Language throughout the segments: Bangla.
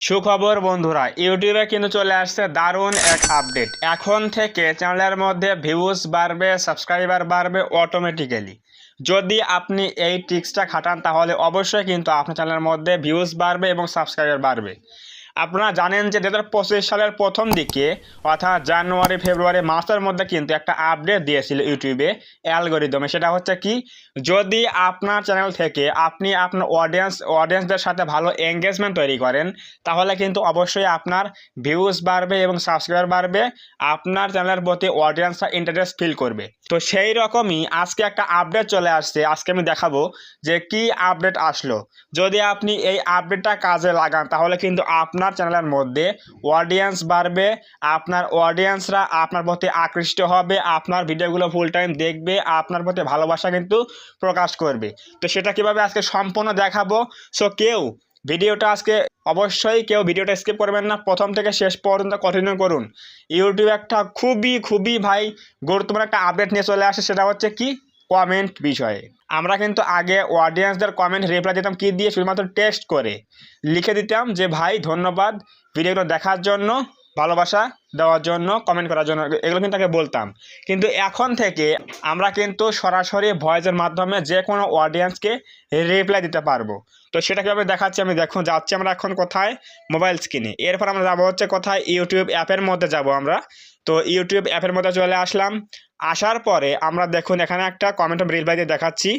সুখবর বন্ধুরা, ইউটিউবে কিন্তু চলে আসছে দারুণ এক আপডেট। এখন থেকে চ্যানেলের মধ্যে ভিউজ বাড়বে, সাবস্ক্রাইবার বাড়বে অটোমেটিক্যালি। যদি আপনি এই ট্রিক্সটা খাটান তাহলে অবশ্যই কিন্তু আপনার চ্যানেলের মধ্যে ভিউজ বাড়বে এবং সাবস্ক্রাইবার বাড়বে। আপনারা জানেন যে 2025 সালের প্রথম দিকে অর্থাৎ জানুয়ারি ফেব্রুয়ারি মাসের মধ্যে কিন্তু একটা আপডেট দিয়েছিল ইউটিউবে অ্যালগরিদমে। সেটা হচ্ছে কি, যদি আপনার চ্যানেল থেকে আপনি আপনার অডিয়েন্সদের সাথে ভালো এঙ্গেজমেন্ট তৈরি করেন তাহলে কিন্তু অবশ্যই আপনার ভিউজ বাড়বে এবং সাবস্ক্রাইবার বাড়বে, আপনার চ্যানেলের প্রতি অডিয়েন্সরা ইন্টারেস্ট ফিল করবে। তো সেই রকমই আজকে একটা আপডেট চলে আসছে। আজকে আমি দেখাবো যে কি আপডেট আসলো। যদি আপনি এই আপডেটটা কাজে লাগান তাহলে কিন্তু আপনার চ্যানেলের মধ্যে অডিয়েন্স বাড়বে, আপনার অডিয়েন্সরা আপনার প্রতি আকৃষ্ট হবে, আপনার ভিডিওগুলো ফুল টাইম দেখবে, আপনার প্রতি ভালোবাসা কিন্তু প্রকাশ করবে। তো সেটা কিভাবে আজকে সম্পূর্ণ দেখাবো। সো অবশ্যই কেউ ভিডিওটা স্কিপ করবেন না, প্রথম থেকে শেষ পর্যন্ত কন্টিনিউ করুন। ইউটিউব একটা খুবই ভাই গুরুত্বপূর্ণ একটা আপডেট নিয়ে চলে আসে। সেটা হচ্ছে কি, কমেন্ট বিষয়ে। আমরা কিন্তু আগে অডিয়েন্সদের কমেন্ট রিপ্লাই দিতাম কি দিয়ে, শুধুমাত্র টেক্সট করে লিখে দিতাম যে ভাই ধন্যবাদ ভিডিওগুলো দেখার জন্য, ভালোবাসা দেওয়ার জন্য, কমেন্ট করার জন্য, এগুলো কিন্তু আগে বলতাম। কিন্তু এখন থেকে আমরা কিন্তু সরাসরি ভয়েসের মাধ্যমে যে কোনো অডিয়েন্সকে রিপ্লাই দিতে পারবো। তো সেটা কীভাবে দেখাচ্ছি আমি, যাচ্ছি আমরা এখন কোথায়, মোবাইল স্ক্রিনে। এরপর আমরা যাবো হচ্ছে কোথায়, ইউটিউব অ্যাপের মধ্যে যাব আমরা। তো ইউটিউব অ্যাপের মধ্যে চলে আসলাম। আসার পরে আমরা দেখুন এখানে একটা কমেন্ট রিপ্লাই দিয়ে দেখাচ্ছি।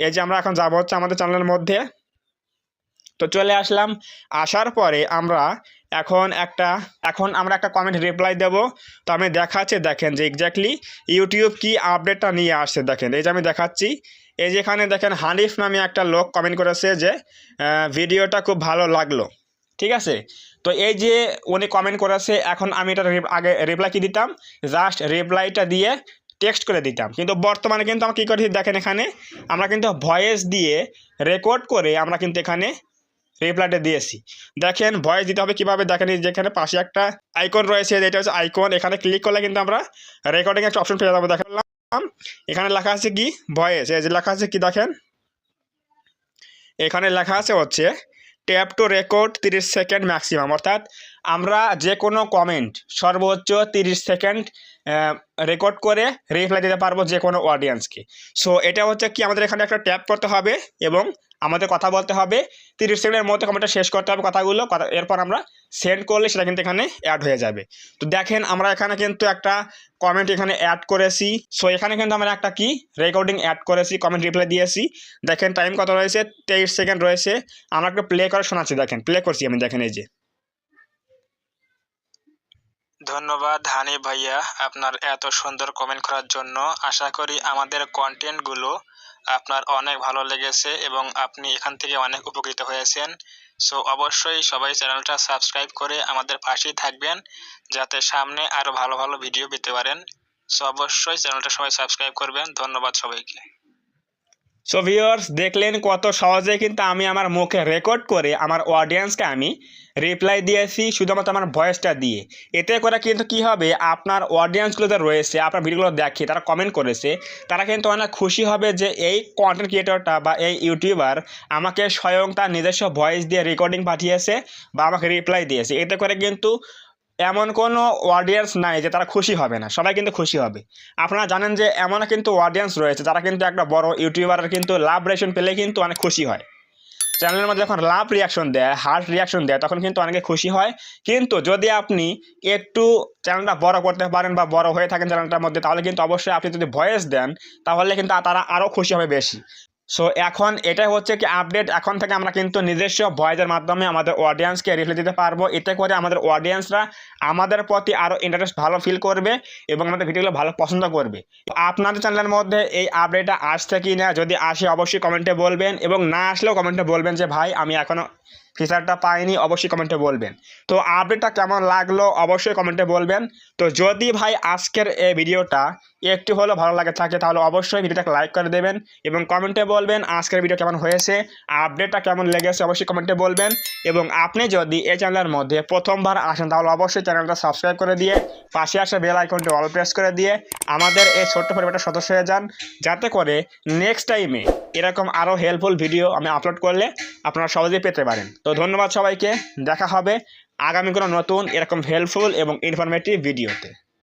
এই যে আমরা এখন যাবো হচ্ছে আমাদের চ্যানেলের মধ্যে। তো চলে আসলাম। আসার পরে আমরা এখন আমরা একটা কমেন্ট রিপ্লাই দেব। তো আমি দেখাচ্ছি, দেখেন যে এক্স্যাক্টলি ইউটিউব কি আপডেটটা নিয়ে আসছে। দেখেন এই যে আমি দেখাচ্ছি, এই যে এখানে দেখেন হানিফ নামে একটা লোক কমেন্ট করেছে যে ভিডিওটা খুব ভালো লাগলো। ঠিক আছে, তো এই যে উনি কমেন্ট করেছে, এখন আমি এটা আগে রিপ্লাই কি দিতাম, জাস্ট রিপ্লাইটা দিয়ে টেক্সট করে দিতাম। কিন্তু বর্তমানে কিন্তু আমরা কী করেছি দেখেন, এখানে আমরা কিন্তু ভয়েস দিয়ে রেকর্ড করে আমরা কিন্তু এখানে রিপ্লাইটা দিয়েছি। দেখেন ভয়েস দিতে হবে কীভাবে, দেখেন যেখানে পাশে একটা আইকন রয়েছে, যেটা হচ্ছে আইকন, এখানে ক্লিক করলে কিন্তু আমরা রেকর্ডিং একটা অপশন পেয়ে যাবো। দেখালাম এখানে লেখা আছে কি ভয়েস, এই যে লেখা আছে কি দেখেন, এখানে লেখা আছে হচ্ছে tap two record 30 second maximum, অর্থাৎ আমরা যে কোনো কমেন্ট সর্বোচ্চ 30 সেকেন্ড রেকর্ড করে রিপ্লাই দিতে পারবো যে কোনো অডিয়েন্সকে। সো এটা হচ্ছে কি, আমাদের এখানে একটা ট্যাপ করতে হবে এবং আমাদের কথা বলতে হবে, 30 সেকেন্ডের মধ্যে কমেন্টটা শেষ করতে হবে কথাগুলো, এরপর আমরা সেন্ড করলে সেটা কিন্তু এখানে অ্যাড হয়ে যাবে। তো দেখেন আমরা এখানে কিন্তু একটা কমেন্ট এখানে অ্যাড করেছি। সো এখানে কিন্তু আমরা একটা কি রেকর্ডিং অ্যাড করেছি, কমেন্ট রিপ্লাই দিয়েছি। দেখেন টাইম কত রয়েছে, 23 সেকেন্ড রয়েছে। আমরা একটু প্লে করে শোনাচ্ছি, দেখেন প্লে করছি আমি, দেখেন এই যে। ধন্যবাদ হানিফ ভাইয়া আপনার এত সুন্দর কমেন্ট করার জন্য। আশা করি আমাদের কন্টেন্টগুলো আপনার অনেক ভালো লেগেছে এবং আপনি এখান থেকে অনেক উপকৃত হয়েছেন। সো অবশ্যই সবাই চ্যানেলটা সাবস্ক্রাইব করে আমাদের পাশেই থাকবেন যাতে সামনে আরো ভালো ভালো ভিডিও পেতে পারেন। সো অবশ্যই চ্যানেলটা সবাই সাবস্ক্রাইব করবেন। ধন্যবাদ সবাইকে। সো ভিউয়ার্স, দেখলেন কত সহজে কিন্তু আমি আমার মুখে রেকর্ড করে আমার অডিয়েন্সকে আমি রিপ্লাই দিয়েছি শুধুমাত্র আমার ভয়েসটা দিয়ে। এতে করে কিন্তু কি হবে, আপনার অডিয়েন্সগুলো যে রয়েছে, আপনার ভিডিওগুলো দেখে তারা কমেন্ট করেছে, তারা কিন্তু অনেক খুশি হবে যে এই কন্টেন্ট ক্রিয়েটরটা বা এই ইউটিউবার আমাকে স্বয়ং তার নিজস্ব ভয়েস দিয়ে রেকর্ডিং পাঠিয়েছে বা আমাকে রিপ্লাই দিয়েছে। এতে করে কিন্তু এমন কোনো অডিয়েন্স নাই যে তারা খুশি হবে না, সবাই কিন্তু খুশি হবে। আপনারা জানেন যে এমন কিন্তু অডিয়েন্স রয়েছে যারা কিন্তু একটা বড় ইউটিউবারের কিন্তু লাভ রিয়াকশন পেলে কিন্তু অনেক খুশি হয়। চ্যানেলের মধ্যে যখন লাভ রিয়াকশন দেয়, হার্ট রিয়াকশন দেয়, তখন কিন্তু অনেকে খুশি হয়। কিন্তু যদি আপনি একটু চ্যানেলটা বড় করতে পারেন বা বড় হয়ে থাকেন চ্যানেলটার মধ্যে, তাহলে কিন্তু অবশ্যই আপনি যদি ভয়েস দেন তাহলে কিন্তু তারা আরও খুশি হবে বেশি। সো এখন এটাই হচ্ছে কি আপডেট, এখন থেকে আমরা কিন্তু নিজস্ব ভয়েসের মাধ্যমে আমাদের অডিয়েন্সকে রিপ্লাই দিতে পারবো। এতে করে আমাদের অডিয়েন্সরা আমাদের প্রতি আরও ইন্টারেস্ট ভালো ফিল করবে এবং আমাদের ভিডিওগুলো ভালো পছন্দ করবে। আপনাদের চ্যানেলের মধ্যে এই আপডেটটা আসছে কি না, যদি আসে অবশ্যই কমেন্টে বলবেন, এবং না আসলেও কমেন্টে বলবেন যে ভাই আমি এখনও ফিচারটা পাইনি, অবশ্যই কমেন্টে বলবেন। তো আপডেটটা কেমন লাগলো অবশ্যই কমেন্টে বলবেন। তো যদি ভাই আজকের এই ভিডিওটা একটু হলেও ভালো লাগে থাকে তাহলে অবশ্যই ভিডিওটাকে লাইক করে দেবেন এবং কমেন্টে বলবেন আজকের ভিডিও কেমন হয়েছে, আপডেটটা কেমন লেগেছে অবশ্যই কমেন্টে বলবেন। এবং আপনি যদি এই চ্যানেলের মধ্যে প্রথমবার আসেন তাহলে অবশ্যই চ্যানেলটা সাবস্ক্রাইব করে দিয়ে পাশে আসা বেল আইকনটি অল প্রেস করে দিয়ে আমাদের এই ছোট্ট পরিবারটা সদস্য হয়ে যান, যাতে করে নেক্সট টাইমে এরকম আরও হেল্পফুল ভিডিও আমি আপলোড করলে আপনারা সহজেই পেতে পারেন। তো ধন্যবাদ সবাইকে, দেখা হবে আগামী কোনো নতুন এরকম হেল্পফুল এবং ইনফরমেটিভ ভিডিওতে।